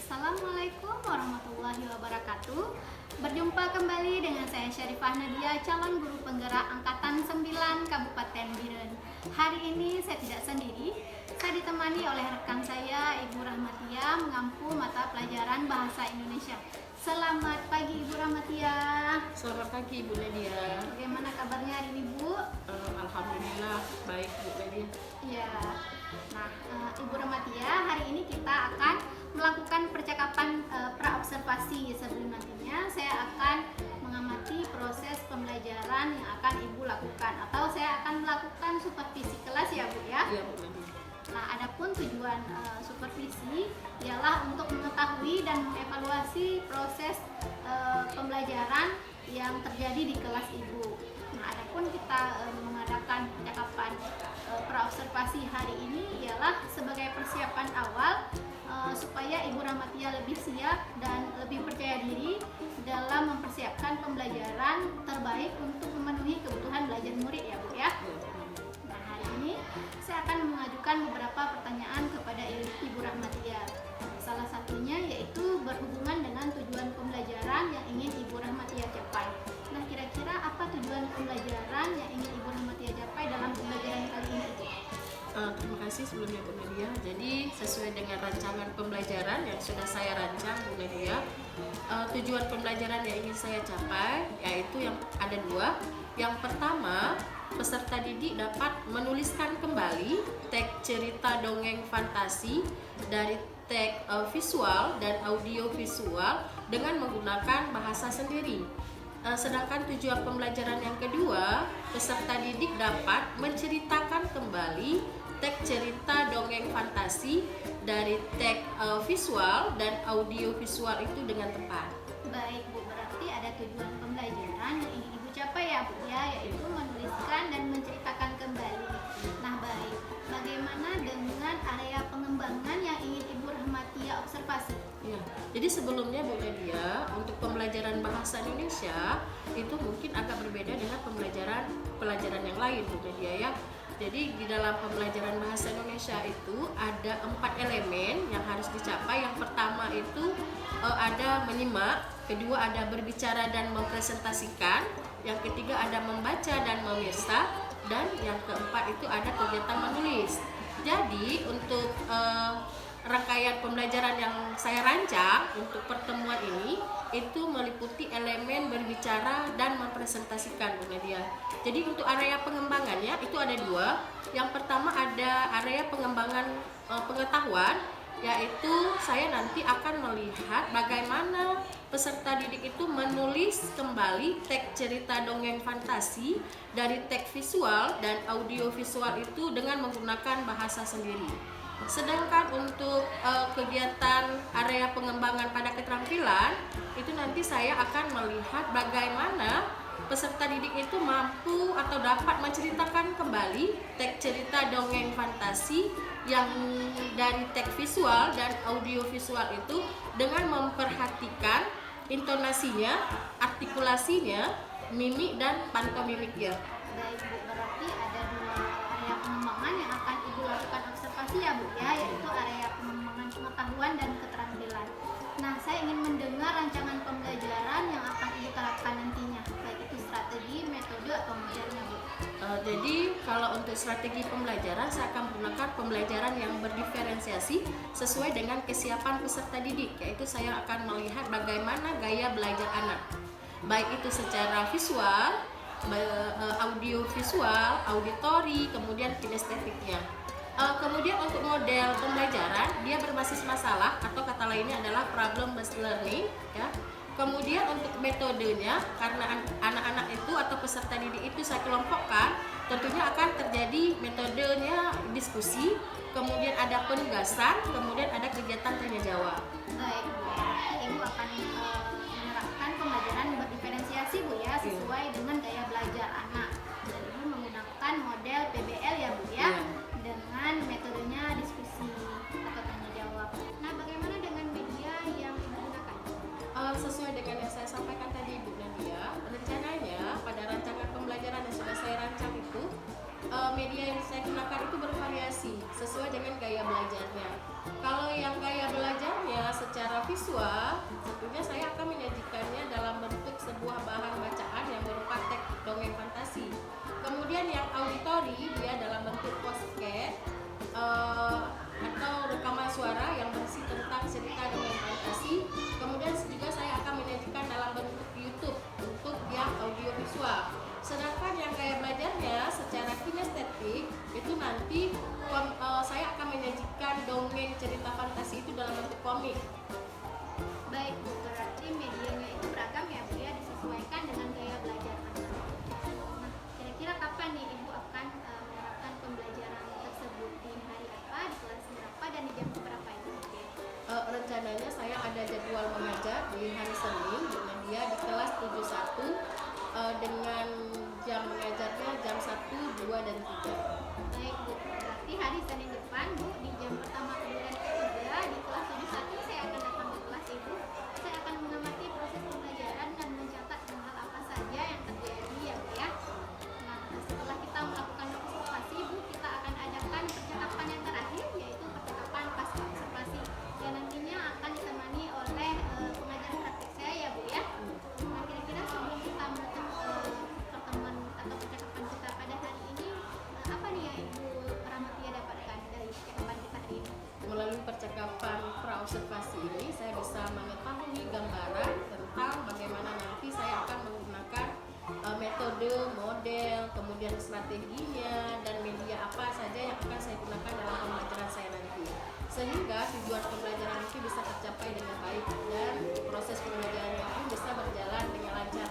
Assalamualaikum warahmatullahi wabarakatuh. Berjumpa kembali dengan saya Syarifah Nadia, calon guru penggerak Angkatan 9 Kabupaten Biren. Hari ini saya tidak sendiri, saya ditemani oleh rekan saya Ibu Rahmatia mengampu mata pelajaran Bahasa Indonesia. Selamat pagi Ibu Rahmatia. Selamat pagi Bu Nadia. Bagaimana kabarnya hari ini Bu? Alhamdulillah baik Bu Nadia. Ya. Nah, Ibu Rahmatia, hari ini kita akan melakukan percakapan praobservasi. Sebelum nantinya saya akan mengamati proses pembelajaran yang akan Ibu lakukan, atau saya akan melakukan supervisi kelas ya Bu ya. Iya Bu Nadia. Nah, adapun tujuan supervisi ialah untuk mengetahui dan mengevaluasi proses pembelajaran yang terjadi di kelas Ibu. Nah, adapun kita mengadakan percakapan praobservasi hari ini ialah sebagai persiapan awal supaya Ibu Rahmatia lebih siap dan lebih percaya diri dalam mempersiapkan pembelajaran terbaik untuk memenuhi kebutuhan belajar murid ya Bu ya. Nah, hari ini saya akan mengajukan beberapa pertanyaan kepada Ibu Rahmatia. Salah satunya yaitu berhubungan dengan tujuan pembelajaran yang ingin Ibu Rahmatia capai. Nah, kira-kira apa tujuan pembelajaran yang ingin Ibu Rahmatia capai dalam pembelajaran kali ini? Terima kasih sebelumnya Bu Nadia. Jadi sesuai dengan rancangan pembelajaran yang sudah saya rancang Bu Nadia, tujuan pembelajaran yang ingin saya capai yaitu yang ada dua. Yang pertama, peserta didik dapat menuliskan kembali teks cerita dongeng fantasi dari teks visual dan audio visual dengan menggunakan bahasa sendiri. Sedangkan tujuan pembelajaran yang kedua, peserta didik dapat menceritakan kembali teks cerita dongeng fantasi dari teks visual dan audio visual itu dengan tepat. Baik Bu, berarti ada tujuan pembelajaran yang ingin Ibu capai ya Bu ya, yaitu menuliskan dan menceritakan kembali. Nah baik, bagaimana dengan area pengembangan yang ingin Ibu Rahmatia observasi? Ya, jadi sebelumnya Bu Nadia, untuk pembelajaran bahasa Indonesia itu mungkin agak berbeda dengan pelajaran yang lain Bu Nadia ya. Jadi di dalam pembelajaran bahasa Indonesia itu ada 4 elemen yang harus dicapai. Yang pertama itu ada menyimak, kedua ada berbicara dan mempresentasikan, yang ketiga ada membaca dan memirsa, dan yang keempat itu ada kegiatan menulis. Jadi untuk rangkaian pembelajaran yang saya rancang untuk pertemuan ini itu meliputi elemen berbicara dan mempresentasikan Bu Nadia. Jadi untuk area pengembangannya itu ada dua. Yang pertama ada area pengembangan pengetahuan, yaitu saya nanti akan melihat bagaimana peserta didik itu menulis kembali teks cerita dongeng fantasi dari teks visual dan audio visual itu dengan menggunakan bahasa sendiri. Sedangkan untuk kegiatan area pengembangan pada keterampilan itu nanti saya akan melihat bagaimana peserta didik itu mampu atau dapat menceritakan kembali teks cerita dongeng fantasi yang dari teks visual dan audio visual itu dengan memperhatikan intonasinya, artikulasinya, mimik dan pantomimiknya. Baik Bu, berarti ada dua area pengembangan yang akan Ibu lakukan observasi ya Bu ya, yaitu area pengembangan pengetahuan dan keterampilan. Nah, saya ingin mendengar rancangan pembelajaran yang akan Ibu terapkan nantinya, baik itu strategi, metode, atau modelnya Bu. Jadi kalau untuk strategi pembelajaran saya akan menggunakan pembelajaran yang berdiferensiasi sesuai dengan kesiapan peserta didik, yaitu saya akan melihat bagaimana gaya belajar anak, baik itu secara visual, audio visual, auditori, kemudian kinestetiknya. Kemudian untuk model pembelajaran dia berbasis masalah atau kata lainnya adalah problem based learning ya. Kemudian untuk metodenya, karena anak-anak itu atau peserta didik itu saya kelompokkan, tentunya akan terjadi metodenya diskusi, kemudian ada penugasan, kemudian ada kegiatan tanya jawab. Baik Bu, berarti Ibu akan menerapkan pembelajaran berdiferensiasi Bu ya, sesuai dengan gaya belajar anak. Dan Ibu menggunakan model PBL ya Bu ya, dengan metodenya diskusi atau tanya jawab. Nah, bagaimana dengan media yang Ibu gunakan? Sesuai dengan yang saya sampaikan tadi Bu Nadia, rencananya pada rancangan pembelajaran yang sudah saya rancang itu media yang saya gunakan itu bervariasi sesuai dengan gaya belajarnya. Kalau yang gaya belajarnya secara visual, tentunya saya akan menyajikannya dalam bentuk sebuah bahan bacaan yang berupa teks dongeng fantasi. Kemudian yang auditori dia dalam bentuk podcast atau rekaman suara yang berisi tentang cerita dongeng fantasi. Kemudian juga saya akan menyajikan dalam bentuk YouTube untuk yang audiovisual. Sedangkan yang gaya belajarnya secara kinestetik itu nanti saya akan menyajikan dongeng cerita fantasi itu dalam bentuk komik. Baik Bu, berarti medianya itu beragam ya Bu ya, disesuaikan dengan gaya belajar anak. Nah, kira-kira kapan nih Ibu akan menerapkan pembelajaran tersebut, di hari apa, di kelas berapa, dan di jam berapa itu? Rencananya saya ada jadwal mengajar di hari Senin, dengan dia di kelas 71 dengan jam mengajarnya jam 1, 2, dan 3. Baik Bu, berarti hari Senin depan Bu, di jam pertama, kedua, dan ketiga di kelas 71 saya akan datang ke kelas Ibu. Saya akan mengamati proses pembelajaran dan mencatat hal apa saja yang terjadi ya Bu ya. Nah, setelah kita melakukan observasi Bu, kita akan adakan percakapan yang terakhir, yaitu percakapan pasca observasi, yang nantinya akan ditemani oleh pengajar praktik saya ya Bu ya. Nah, kira-kira sebelum kita menutup pertemuan atau percakapan kita pada hari ini, apa nih yang Ibu Rahmatia dapatkan dari percakapan kita hari ini? Melalui percakapan praobservasi ini saya bisa mengetahui gambaran tentang bagaimana nanti saya akan menggunakan metode, model, kemudian strateginya, dan media apa saja yang akan saya gunakan dalam pembelajaran saya nanti, sehingga tujuan pembelajaran itu bisa tercapai dengan baik dan proses pembelajarannya pun bisa berjalan dengan lancar.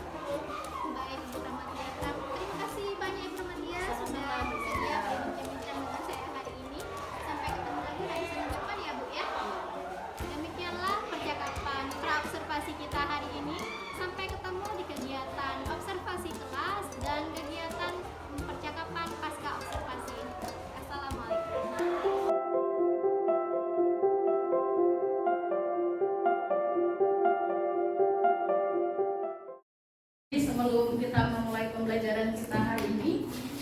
Baik Ibu Rahmatia, terima kasih banyak Ibu Rahmatia sudah bersedia berbincang-bincang dengan saya hari ini. Sampai ketemu lagi hari Senin depan ya Bu ya. Demikianlah percakapan praobservasi kita hari ini. Sampai ketemu di kegiatan observasi kelas dan kegiatan percakapan pasca observasi. Assalamualaikum. Sebelum kita memulai pembelajaran kita hari ini,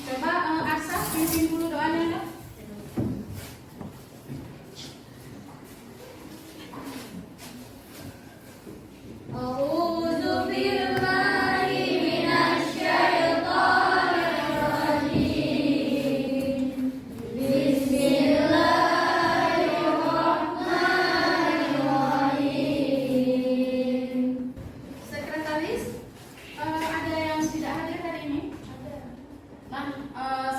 coba Arsa pimpin dulu doanya ya. Sekretaris, ada yang tidak hadir hari ini? Nah,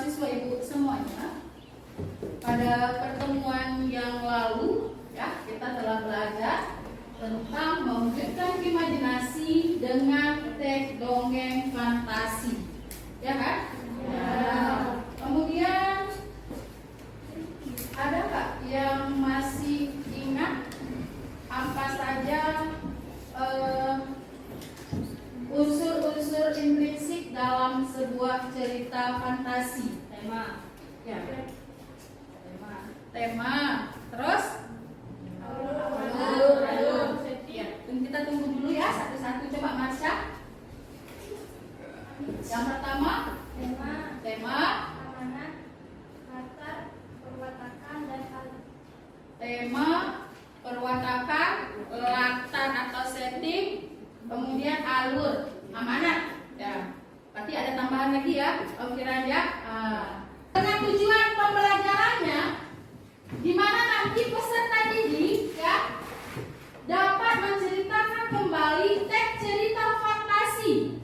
siswa ibu semuanya, pada pertemuan yang lalu ya kita telah belajar tentang mewujudkan imajinasi dengan teks dongeng fantasi, ya kan? Ya. Kemudian ada nggak yang masih ingat apa saja unsur-unsur intrinsik dalam sebuah cerita fantasi? Tema, ya. Tema, terus alur. Ya, kita tunggu dulu ya satu-satu. Coba Marsha. Yang pertama, tema, Amanat, latar, perwatakan, dan alur. tema, perwatakan, latar atau setting, kemudian alur, amanat. Ya, berarti ada tambahan lagi ya, Kiran ya. Dengan tujuan pembelajarannya, di mana nanti peserta didik ya dapat menceritakan kembali teks cerita fantasi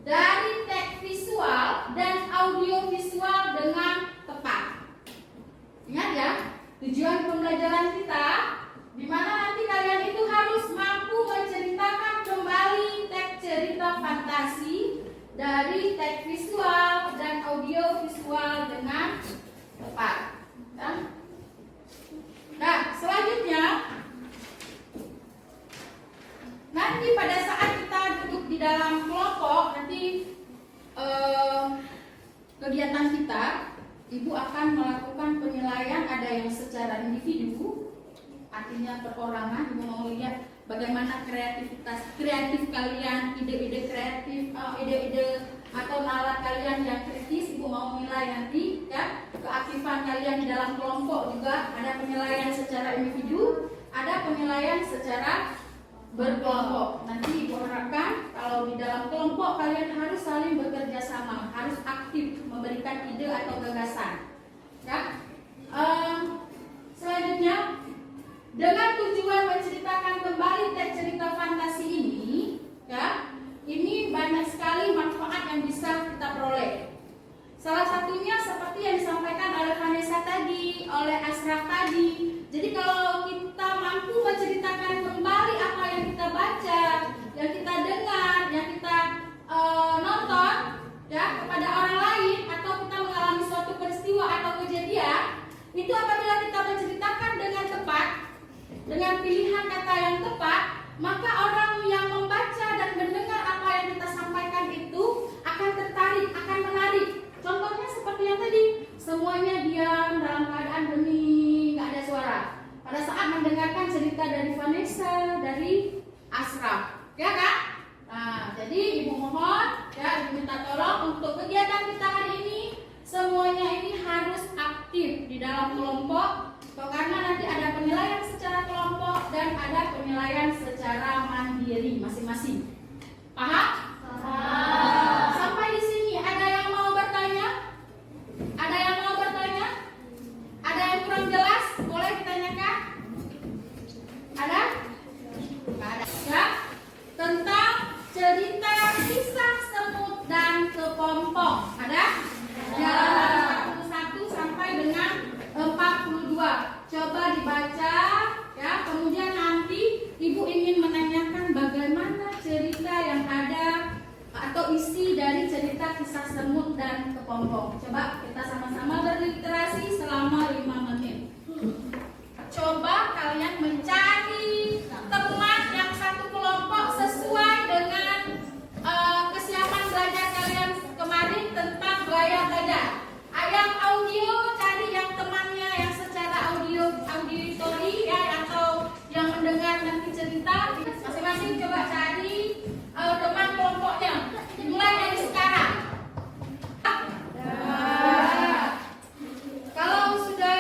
dari teks visual dan audiovisual dengan tepat. Ingat ya, tujuan pembelajaran kita di mana nanti kalian itu harus mampu menceritakan kembali teks cerita fantasi dari teks visual dan audiovisual dengan tepat. Ya. Nah, selanjutnya nanti pada saat kita duduk di dalam kelompok, nanti kegiatan kita, Ibu akan melakukan penilaian, ada yang secara individu, artinya perorangan. Ibu mau lihat bagaimana kreatif kalian, ide-ide kreatif, ide-ide atau nalar kalian yang kritis. Ibu mau nilai nanti ya, keaktifan kalian di dalam kelompok juga ada penilaian secara individu. ada penilaian secara berkelompok. Nanti Ibu harapkan kalau di dalam kelompok kalian harus saling bekerja sama, harus aktif memberikan ide atau gagasan. Ya. Selanjutnya, dengan tujuan menceritakan kembali teks cerita fantasi ini, ya, ini banyak sekali manfaat yang bisa kita peroleh. Salah satunya seperti yang disampaikan oleh Vanessa tadi, oleh Asraf tadi. Jadi kalau kita mampu menceritakan kembali apa yang kita baca, yang kita dengar, yang kita nonton, ya, kepada orang lain, atau kita mengalami suatu peristiwa atau kejadian, itu apabila kita menceritakan dengan tepat, dengan pilihan kata yang tepat, maka orang yang membaca dan mendengar apa yang kita sampaikan itu akan tertarik, akan menarik. Contohnya seperti yang tadi, semuanya diam dalam keadaan hening, nggak ada suara. Pada saat mendengarkan cerita dari Vanessa, dari Asraf, ya kan? Nah, jadi Ibu mohon, ya, Ibu minta tolong untuk kegiatan kita hari ini, semuanya ini harus aktif di dalam kelompok, karena nanti ada penilaian secara kelompok dan ada penilaian secara mandiri masing-masing. Paham? Sampai di sini ada yang mau bertanya? Ada yang mau bertanya? Ada yang kurang jelas? Boleh ditanyakan? Ada? Nggak ada. Ya? Tentang cerita kisah semut dan kepompong. Ada? Halaman 41 sampai dengan 42. Coba dibaca, ya. Kemudian nanti Ibu ingin menanyakan bagaimana cerita yang ada atau isi dari cerita kisah semut dan kepompong. Coba kita sama-sama berliterasi selama 5 menit. Coba kalian mencari teman yang satu kelompok sesuai dengan kesiapan belajar kalian kemarin tentang gaya belajar. Yang audio cari yang temannya yang secara auditori, ya, atau yang mendengar nanti cerita. Masing-masing coba cari teman kelompoknya. Dimulai dari sekarang. Kalau sudah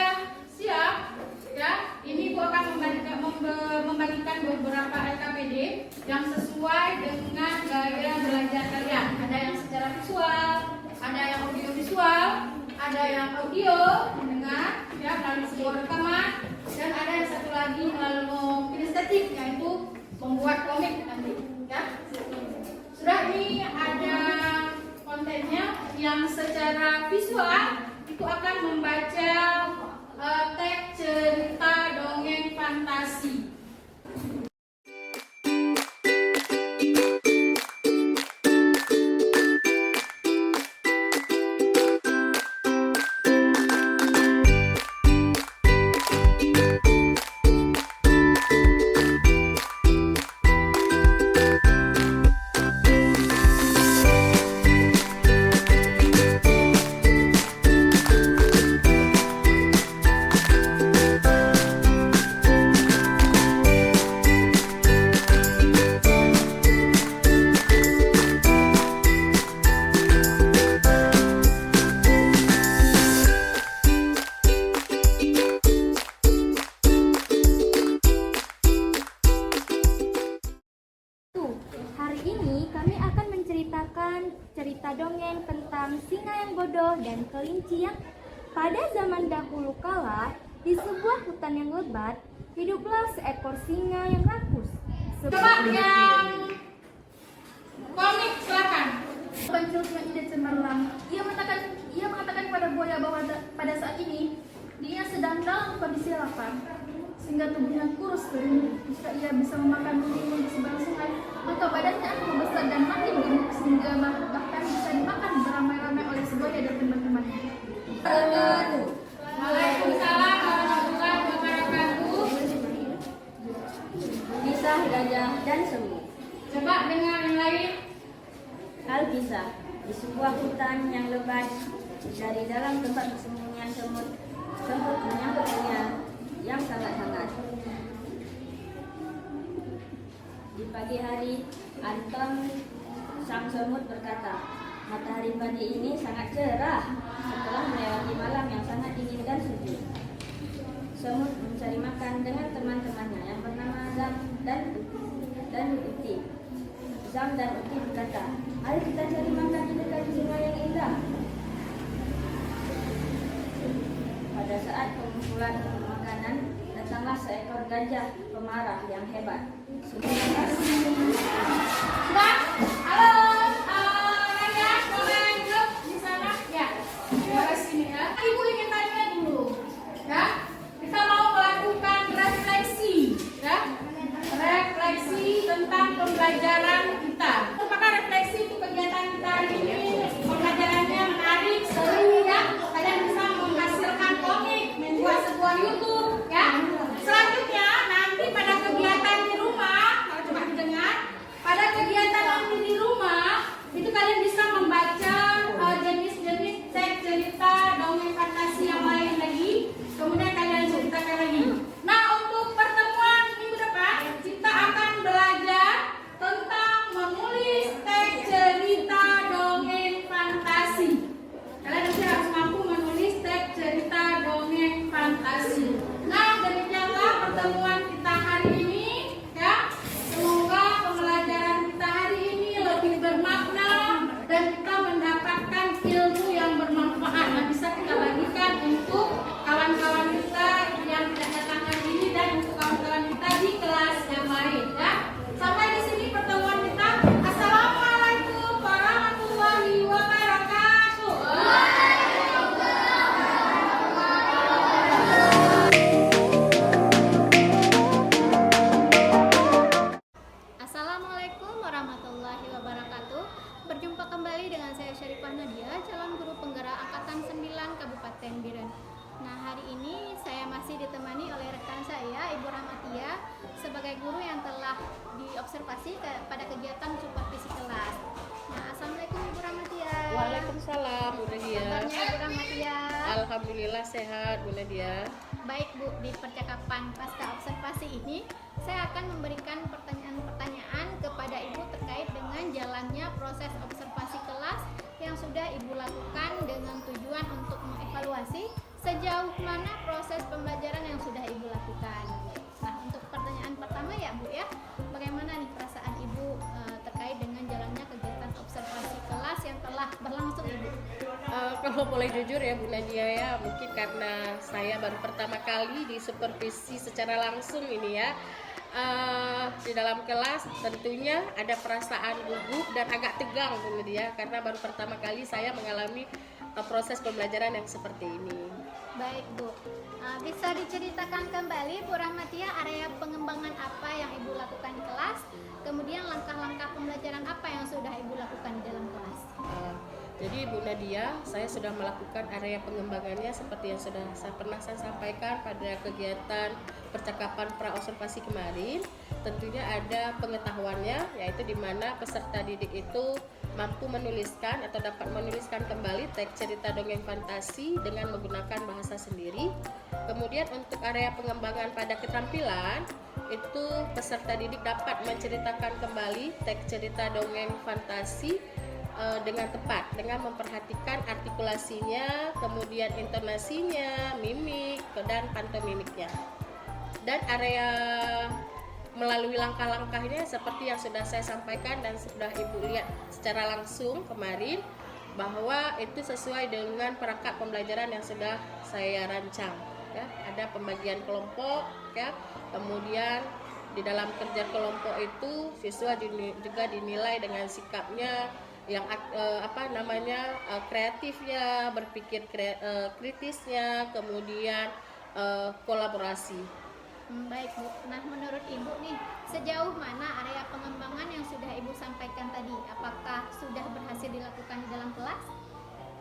siap, ya, ini Bu akan membagikan beberapa LKPD yang sesuai dengan gaya belajar kalian. Ada yang secara visual, ada yang audiovisual, ada yang audio mendengar, ya, melalui sebuah rekaman, dan ada yang satu lagi melalui kinestetik, yaitu membuat komik nanti, ya. Sudah, ini ada kontennya. Yang secara visual itu akan membaca teks cerita dongeng fantasi. Cerita dongeng tentang singa yang bodoh dan kelinci yang pada zaman dahulu kala di sebuah hutan yang lebat hiduplah seekor singa yang rakus. Coba yang komik silakan. Pencetusnya ide cemerlang. Ia mengatakan kepada buaya bahwa pada saat ini dia sedang dalam kondisi lapar, sehingga tubuhnya kurus kering. Jika ia bisa memakan rumput di seberang sungai, maka badannya akan membesar dan makin gemuk sehingga bahkan bisa dimakan beramai-ramai oleh si buaya dan teman-temannya. Waalaikumsalam warahmatullahi wabarakatuh. Kisah gajah dan semut. Coba dengar yang lain. Alkisah, di sebuah hutan yang lebat, dari dalam tempat persembunyian semut menyambut dia yang sangat hangat. Di pagi hari, Anton sang semut berkata, matahari pagi ini sangat cerah setelah melewati malam yang sangat dingin dan sejuk. Semut mencari makan dengan teman-temannya yang dan Uti berkata, "Ayo kita cari makan di dekat sungai yang indah." Pada saat pengumpulan makanan, datanglah seekor gajah pemarah yang hebat. Halo, Raya, boleh duduk di sana? Ya, di sini ya. Ibu ingin tanya dulu, ya. Kita mau melakukan refleksi, ya. Refleksi tentang pembelajaran kita. Apakah refleksi itu kegiatan kita hari ini? Pembelajarannya menarik, seru, ya. Kalian bisa menghasilkan komik, membuat sebuah YouTube, ya. Selanjutnya nanti pada kegiatan di rumah, kalau coba didengar, pada kegiatan nanti di rumah itu kalian bisa membaca jenis-jenis teks cerita dongeng fantasi yang lain lagi, kemudian kalian ceritakan lagi. Nah, untuk pertemuan minggu depan kita akan belajar tentang menulis teks cerita dongeng fantasi. Kalian nanti harus mampu menulis teks cerita dongeng fantasi. Nah, demikianlah pertemuan kita hari ini, ya. Semoga pembelajaran kita hari ini lebih bermakna dan kita mendapatkan ilmu yang bermanfaat dan bisa kita bagikan untuk kawan-kawan kita yang tidak datang hari ini dan untuk kawan-kawan kita di kelas yang lain, ya. Sampai di sini pertemuan kita. Assalamualaikum warahmatullahi wabarakatuh. Assalamualaikum warahmatullahi wabarakatuh. Berjumpa kembali dengan saya Syarifah Nadia, calon guru penggerak angkatan 9 Kabupaten Biren. Nah, hari ini saya masih ditemani oleh rekan saya, Ibu Rahmatia, sebagai guru yang telah diobservasi pada kegiatan supervisi kelas. Nah, Assalamualaikum Ibu Rahmatia. Waalaikumsalam Bu Nadia. Kabarnya Ibu Rahmatia? Alhamdulillah sehat Bu Nadia. Baik Bu, di percakapan pasca observasi ini saya akan memberikan pertanyaan-pertanyaan kepada Ibu terkait dengan jalannya proses observasi kelas yang sudah Ibu lakukan dengan tujuan untuk mengevaluasi sejauh mana proses pembelajaran yang sudah Ibu lakukan. Nah, untuk pertanyaan pertama ya Bu ya, bagaimana nih perasaan Ibu terkait dengan jalannya kegiatan observasi kelas yang telah berlangsung Ibu? Kalau boleh jujur ya Bu Nadia ya, mungkin karena saya baru pertama kali disupervisi secara langsung ini ya, di dalam kelas tentunya ada perasaan gugup dan agak tegang Bu Nadia, karena baru pertama kali saya mengalami proses pembelajaran yang seperti ini. Baik Bu, bisa diceritakan kembali Bu Rahmatia area pengembangan apa yang Ibu lakukan di kelas, kemudian langkah-langkah pembelajaran apa yang sudah Ibu lakukan di dalam kelas? Jadi Bu Nadia, saya sudah melakukan area pengembangannya seperti yang sudah saya sampaikan pada kegiatan percakapan pra-observasi kemarin. Tentunya ada pengetahuannya, yaitu di mana peserta didik itu mampu menuliskan atau dapat menuliskan kembali teks cerita dongeng fantasi dengan menggunakan bahasa sendiri. Kemudian untuk area pengembangan pada keterampilan, itu peserta didik dapat menceritakan kembali teks cerita dongeng fantasi dengan tepat, dengan memperhatikan artikulasinya, kemudian intonasinya, mimik, dan pantomimiknya. Dan area melalui langkah-langkahnya seperti yang sudah saya sampaikan dan sudah Ibu lihat secara langsung kemarin, bahwa itu sesuai dengan perangkat pembelajaran yang sudah saya rancang. Ya, ada pembagian kelompok, ya, kemudian di dalam kerja kelompok itu siswa juga dinilai dengan sikapnya yang kreatifnya, berpikir kritisnya, kemudian kolaborasi. Baik Bu, nah menurut Ibu nih, sejauh mana area pengembangan yang sudah Ibu sampaikan tadi? Apakah sudah berhasil dilakukan di dalam kelas?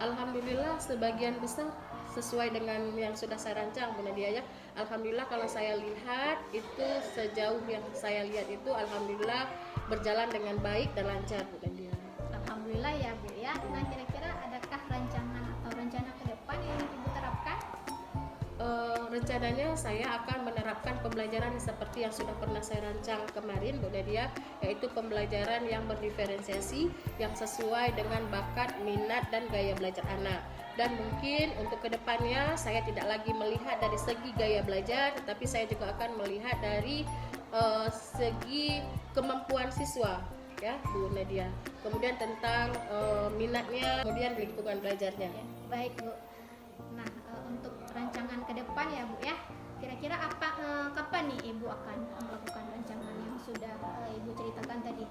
Alhamdulillah sebagian besar sesuai dengan yang sudah saya rancang Bu Nadia ya. Alhamdulillah kalau saya lihat itu sejauh yang saya lihat itu alhamdulillah berjalan dengan baik dan lancar Bu Nadia. Alhamdulillah ya Bu ya. Nah, kira-kira adakah rancangan atau rencana ke depan yang Ibu terapkan? Rencananya saya akan menerapkan pembelajaran seperti yang sudah pernah saya rancang kemarin Bu Nadia, yaitu pembelajaran yang berdiferensiasi yang sesuai dengan bakat, minat, dan gaya belajar anak. Dan mungkin untuk kedepannya saya tidak lagi melihat dari segi gaya belajar, tetapi saya juga akan melihat dari segi kemampuan siswa. ya Bu Nadia. Kemudian tentang minatnya, kemudian lingkungan belajarnya. Ya, baik Bu. Nah, untuk rancangan ke depan ya Bu ya, kira-kira kapan nih Ibu akan melakukan rancangan yang sudah Ibu ceritakan tadi?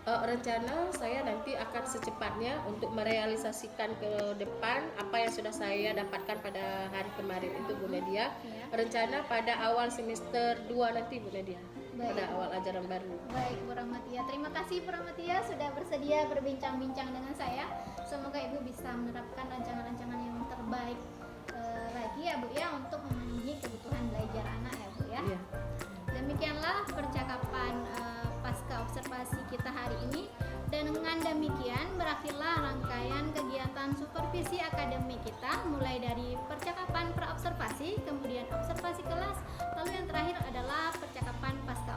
Rencana saya nanti akan secepatnya untuk merealisasikan ke depan apa yang sudah saya dapatkan pada hari kemarin itu Bu Nadia. Ya. Rencana pada awal semester 2 nanti Bu Nadia. Baik. Pada awal ajaran baru. Baik Bu Rahmatia, terima kasih Bu Rahmatia sudah bersedia berbincang-bincang dengan saya. Semoga Ibu bisa menerapkan rancangan-rancangan yang terbaik lagi ya Bu ya untuk memenuhi kebutuhan belajar anak ya Bu ya. Iya. Demikianlah percakapan pasca observasi kita hari ini, dan dengan demikian berakhirlah rangkaian kegiatan supervisi akademik kita, mulai dari percakapan praobservasi, kemudian observasi kelas, lalu yang terakhir adalah percakapan pasca